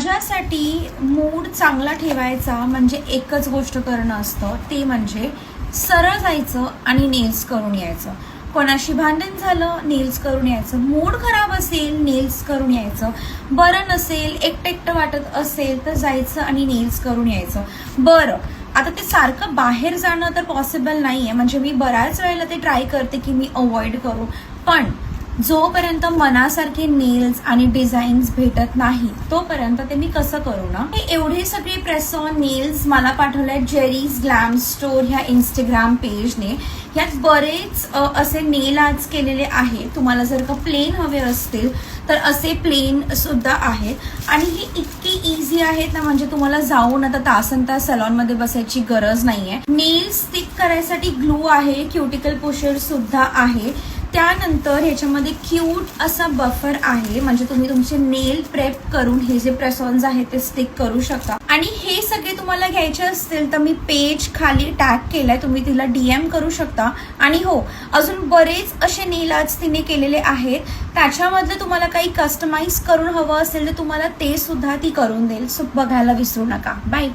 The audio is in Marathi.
माझ्यासाठी मूड चांगला ठेवायचा म्हणजे एकच गोष्ट करणं असतं, ते म्हणजे सरळ जायचं आणि नेल्स करून यायचं. कोणाशी भांडण झालं, नेल्स करून यायचं. मूड खराब असेल, नेल्स करून यायचं. बरं नसेल, एकटं वाटत असेल तर जायचं आणि नेल्स करून यायचं. बरं, आता ते सारखं बाहेर जाणं तर पॉसिबल नाही आहे, म्हणजे मी बऱ्याच वेळेला ते ट्राय करते की मी अवॉइड करू, पण जोपर्यंत मनासारखे नेल्स आणि डिझाईन्स भेटत नाही तोपर्यंत ते मी कसं करू ना. हे एवढे सगळे प्रेस ऑन नेल्स मला पाठवले जेरीज ग्लॅम स्टोर ह्या इंस्टाग्राम पेजने. यात बरेच असे नेल आर्ट्स केलेले आहेत. तुम्हाला जर का प्लेन हवे असतील तर असे प्लेन सुद्धा आहेत आणि हे इतकी इझी आहेत ना, म्हणजे तुम्हाला जाऊन आता तासन तास सलॉनमध्ये बसायची गरज नाहीये. नेल्स स्टिक करायसाठी ग्लू आहे, क्युटिकल पुशर सुद्धा आहे. त्यानंतर ह्याच्यामध्ये क्यूट असा बफर आहे, म्हणजे तुम्ही तुमचे नेल प्रेप करून हे जे प्रेसॉन्स आहेत ते स्टिक करू शकता. आणि हे सगळे तुम्हाला घ्यायचे असतील तर मी पेज खाली टॅग केलाय, तुम्ही तिला DM करू शकता. आणि हो, अजून बरेच असे नेल आर्ट्स तिने केलेले आहेत. त्याच्यामधलं तुम्हाला काही कस्टमाइज करून हवं असेल तर तुम्हाला ते सुद्धा ती करून देईल. सो बघायला विसरू नका. बाय.